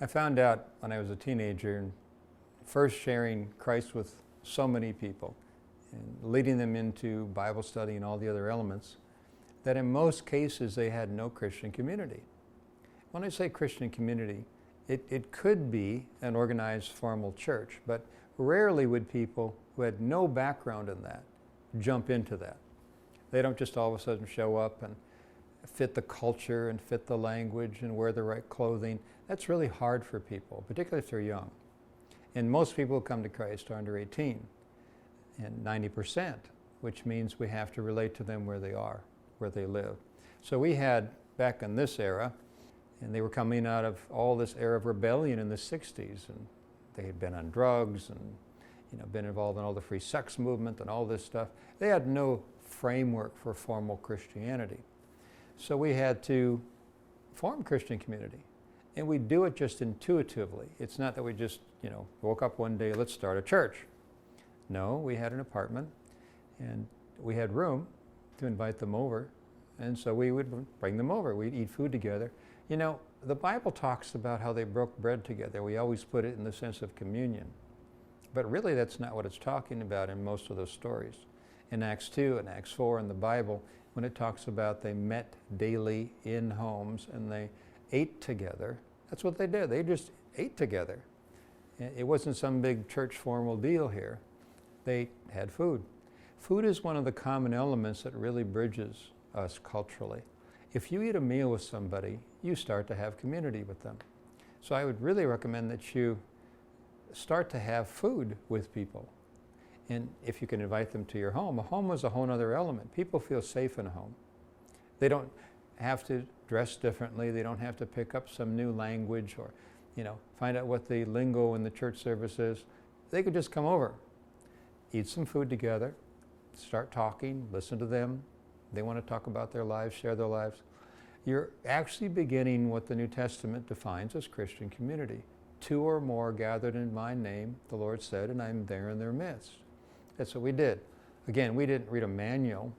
I found out when I was a teenager and first sharing Christ with so many people and leading them into Bible study and all the other elements, that in most cases they had no Christian community. When I say Christian community, it could be an organized formal church, but rarely would people who had no background in that jump into that. They don't just all of a sudden show up and fit the culture and fit the language and wear the right clothing. That's really hard for people, particularly if they're young. And most people who come to Christ are under 18, and 90%, which means we have to relate to them where they are, where they live. So we had, back in this era, and they were coming out of all this era of rebellion in the 60s, and they had been on drugs and been involved in all the free sex movement and all this stuff. They had no framework for formal Christianity. So we had to form Christian community. And we do it just intuitively. It's not that we just, woke up one day, let's start a church. No, we had an apartment and we had room to invite them over. And so we would bring them over. We'd eat food together. The Bible talks about how they broke bread together. We always put it in the sense of communion. But really that's not what it's talking about in most of those stories. In Acts 2 and Acts 4 in the Bible, when it talks about they met daily in homes and they ate together, that's what they did. They just ate together. It wasn't some big church formal deal here. They had food. Food is one of the common elements that really bridges us culturally. If you eat a meal with somebody, you start to have community with them. So I would really recommend that you start to have food with people. And if you can invite them to your home, a home is a whole other element. People feel safe in a home. They don't have to dress differently. They don't have to pick up some new language or, find out what the lingo in the church service is. They could just come over, eat some food together, start talking, listen to them. They want to talk about their lives, share their lives. You're actually beginning what the New Testament defines as Christian community. 2 or more gathered in my name, the Lord said, and I'm there in their midst. That's what we did. Again, we didn't read a manual.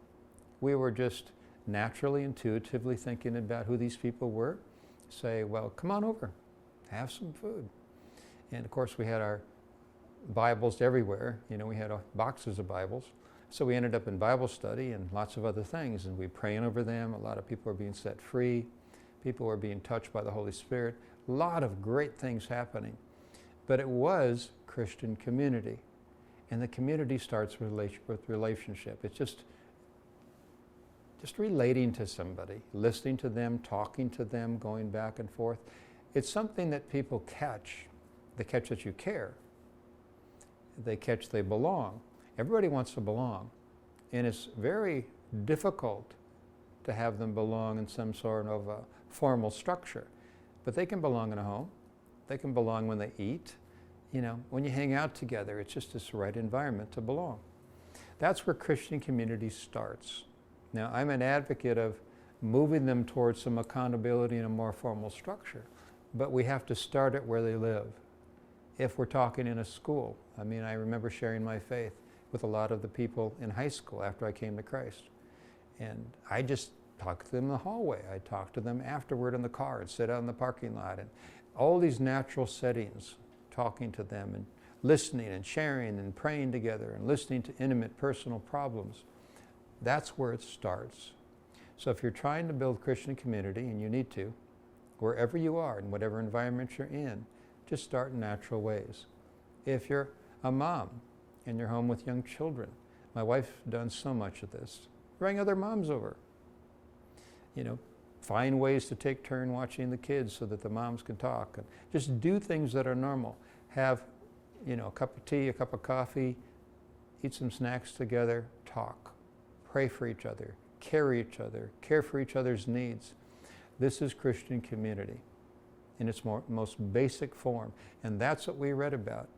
We were just naturally, intuitively thinking about who these people were. Say, well, come on over, have some food. And of course, we had our Bibles everywhere. We had boxes of Bibles. So we ended up in Bible study and lots of other things, and we praying over them. A lot of people were being set free. People were being touched by the Holy Spirit. A lot of great things happening. But it was Christian community. And the community starts with relationship. It's just relating to somebody, listening to them, talking to them, going back and forth. It's something that people catch. They catch that you care. They catch they belong. Everybody wants to belong. And it's very difficult to have them belong in some sort of a formal structure. But they can belong in a home. They can belong when they eat. When you hang out together, it's just this right environment to belong. That's where Christian community starts. Now, I'm an advocate of moving them towards some accountability in a more formal structure, but we have to start it where they live. If we're talking in a school, I remember sharing my faith with a lot of the people in high school after I came to Christ. And I just talked to them in the hallway. I talked to them afterward in the car and sit out in the parking lot, and all these natural settings, talking to them and listening and sharing and praying together and listening to intimate personal problems. That's where it starts. So if you're trying to build Christian community, and you need to, wherever you are, in whatever environment you're in, just start in natural ways. If you're a mom and you're home with young children, my wife's done so much of this. Bring other moms over. Find ways to take turn watching the kids so that the moms can talk. And just do things that are normal. Have, a cup of tea, a cup of coffee, eat some snacks together, talk, pray for each other, care for each other's needs. This is Christian community in its most basic form. And that's what we read about.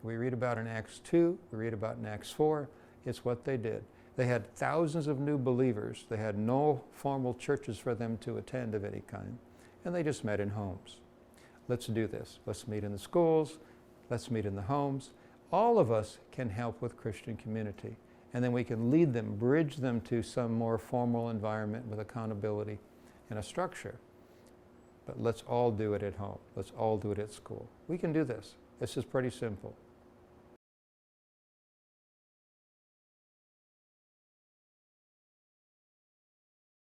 We read about in Acts 2, we read about in Acts 4. It's what they did. They had thousands of new believers. They had no formal churches for them to attend of any kind. And they just met in homes. Let's do this. Let's meet in the schools. Let's meet in the homes. All of us can help with Christian community. And then we can lead them, bridge them to some more formal environment with accountability and a structure. but let's all do it at home. Let's all do it at school. We can do this. This is pretty simple.